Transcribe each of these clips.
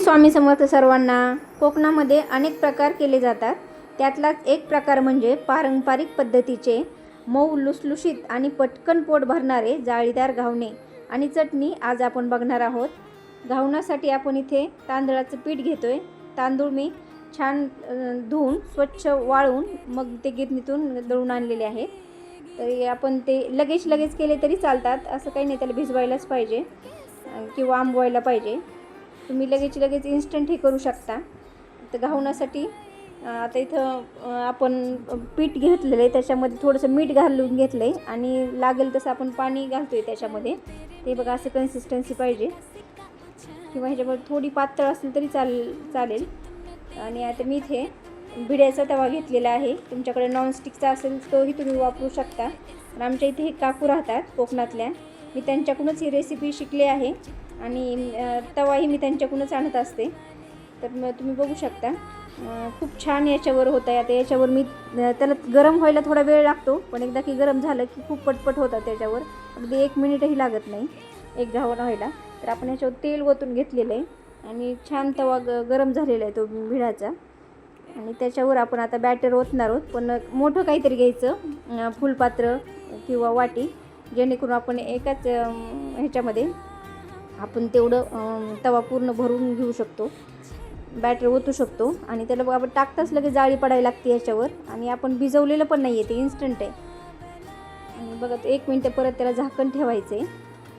स्वामी समर्थ सर्वांना। कोकणामध्ये अनेक प्रकार केले जातात, त्यातलाच एक प्रकार म्हणजे पारंपरिक पद्धतीचे मऊ लुसलुशीत आणि पटकन पोट भरणारे जाळीदार घावणे आणि चटणी आज आपण बघणार आहोत। घावण्यासाठी आपण इथे तांदळाचं पीठ घेतोय। तांदूळ मी छान धुवून स्वच्छ वाळून मग ते गिरणीतून दळून आणलेले आहेत। तर आपण ते लगेच केले तरी चालतात, असं काही नाही, त्याला भिजवायलाच पाहिजे किंवा आंबवायला पाहिजे। तुम्ही लगेच इन्स्टंट हे करू शकता। तर घावण्यासाठी आता इथं आपण पीठ घेतलेलं आहे, त्याच्यामध्ये थोडंसं मीठ घालून घेतलं आहे आणि लागेल तसं आपण पाणी घालतोय त्याच्यामध्ये। ते बघा असं कन्सिस्टन्सी पाहिजे, किंवा ह्याच्यामध्ये थोडी पातळ असेल तरी चालेल। आणि आता मी इथे भिड्याचा तवा घेतलेला आहे, तुमच्याकडे नॉनस्टिकचा असेल तोही तुम्ही वापरू शकता। आणि आमच्या इथे हे काकू राहतात कोकणातल्या, मी त्यांच्याकडूनच ही रेसिपी शिकले आहे आणि तवाही मी त्यांच्याकडूनच आणत असते। तर मग तुम्ही बघू शकता खूप छान याच्यावर होत आहे। आता याच्यावर मी त्याला गरम व्हायला थोडा वेळ लागतो, पण एकदा की गरम झालं की खूप पटपट होतं, त्याच्यावर अगदी 1 मिनिटही लागत नाही एक घावण व्हायला। तर आपण याच्यावर तेल ओतून घेतलेलं आहे आणि छान तवा गरम झालेला आहे तो भिडाचा, आणि त्याच्यावर आपण आता बॅटर ओतणार आहोत। पण मोठं काहीतरी घ्यायचं, फुलपात्र किंवा वाटी, जेणेकरून आपण एकाच ह्याच्यामध्ये आपण तेवढं तवा पूर्ण भरून घेऊ शकतो, बॅटर ओतू शकतो। आणि त्याला आपण टाकताच लगेच जाळी पडायला लागते याच्यावर, आणि आपण भिजवलेलं पण नाही आहे, ते इन्स्टंट आहे। आणि बघा 1 मिनिट परत त्याला झाकण ठेवायचं आहे,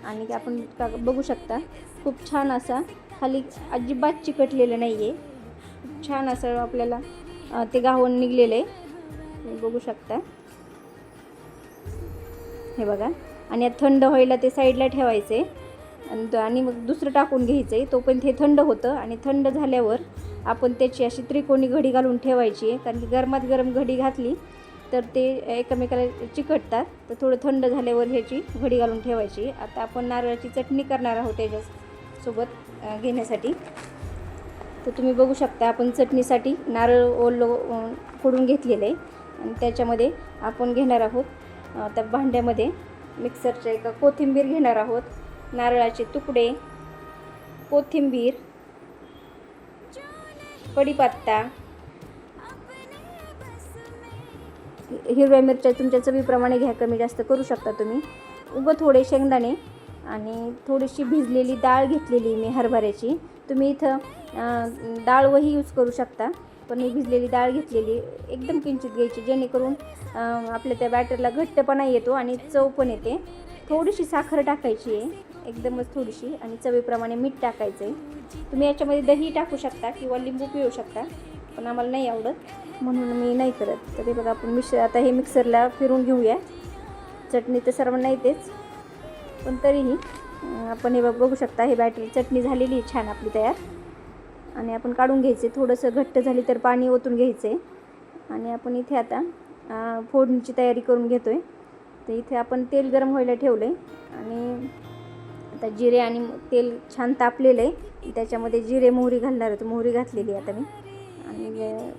आणि आपण बघू शकता खूप छान असा खाली अजिबात चिकटलेलं नाही आहे, खूप छान असं आपल्याला ते घावण निघलेलं आहे, तुम्ही बघू शकता हे बघा। आणि आता थंड व्हायला ते साईडला ठेवायचं आहे आणि मग दुसरं टाकून घ्यायचं आहे, तोपर्यंत हे थंड होतं। आणि थंड झाल्यावर आपण त्याची अशी त्रिकोणी घडी घालून ठेवायची आहे, कारण की गरमात गरम घडी घातली तर ते एकमेकाला चिकटतात। तर थोडं थंड झाल्यावर ह्याची घडी घालून ठेवायची। आता आपण नारळाची चटणी करणार आहोत त्याच्यासोबत घेण्यासाठी। तर तुम्ही बघू शकता आपण चटणीसाठी नारळ ओलं फोडून घेतलेलं आहे, आणि त्याच्यामध्ये आपण घेणार आहोत त्या भांड्यामध्ये मिक्सरच्या एका कोथिंबीर घेणार आहोत, नारळाचे तुकडे, कोथिंबीर, कढीपत्ता, हिरव्या मिरच्या तुमच्या चवीप्रमाणे घ्या, कमी जास्त करू शकता तुम्ही, थोडे शेंगदाणे, आणि थोडीशी भिजलेली डाळ घेतलेली मी हरभऱ्याची। तुम्ही इथं डाळही यूज करू शकता, पण मी भिजलेली डाळ घेतलेली, एकदम किंचित घ्यायची, जेणेकरून आपल्या त्या बॅटरला घट्टपणा येतो आणि चव पण येते। थोडीशी साखर टाकायची आहे, एकदमच थोडीशी, आणि चवीप्रमाणे मीठ टाकायचं आहे। तुम्ही याच्यामध्ये दही टाकू शकता किंवा लिंबू पिळू शकता, पण आम्हाला नाही आवडत म्हणून मी नाही करत। तर ते बघा आपण आता हे मिक्सरला फिरून घेऊया। चटणी तर सर्वांना येतेच, पण तरीही आपण हे बघू शकता हे बॅटर चटणी झालेली आहे छान आपली तयार, आणि आपण काढून घ्यायचे। थोडंसं घट्ट झाली तर पाणी ओतून घ्यायचं आहे, आणि आपण इथे आता फोडणीची तयारी करून घेतो आहे। तर इथे आपण तेल गरम व्हायला ठेवलं आहे, आणि आता जिरे आणि तेल छान तापलेलं आहे, त्याच्यामध्ये जिरे मोहरी घालणार आहे। मोहरी घातलेली आता मी, आणि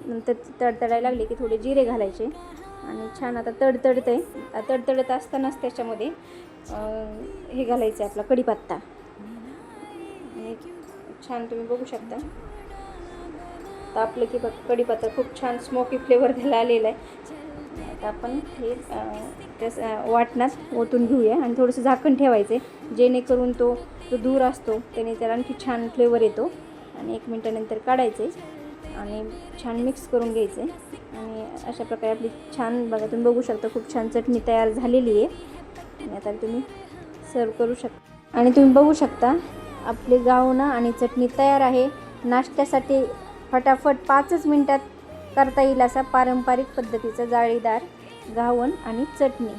नंतर तडतडायला लागले की थोडे जिरे घालायचे, आणि छान आता तडतडत असतानाच त्याच्यामध्ये हे घालायचं आहे आपला कढीपत्ता, आणि छान तुम्ही बघू शकता तापलं की बघ कढीपत्ता खूप छान स्मोकी फ्लेवर त्याला आलेला आहे। आता आपण हे वाटणात ओतून घेऊया, आणि थोडंसं झाकण ठेवायचं आहे, जेणेकरून तो जो धूर असतो त्याने त्याला आणखी छान फ्लेवर येतो। आणि 1 मिनिटानंतर काढायचे आणि छान मिक्स करून घ्यायचे, आणि अशा प्रकारे आपली छान बघा तुम्ही बघू शकता खूप छान चटणी तयार झालेली आहे। आणि आता तुम्ही सर्व करू शकता, आणि तुम्ही बघू शकता आपले घावणं आणि चटणी तयार आहे। नाश्त्यासाठी फटाफट 5च मिनिटात करता येईल असा पारंपरिक पद्धतीचा जाळीदार घावण आणि चटणी।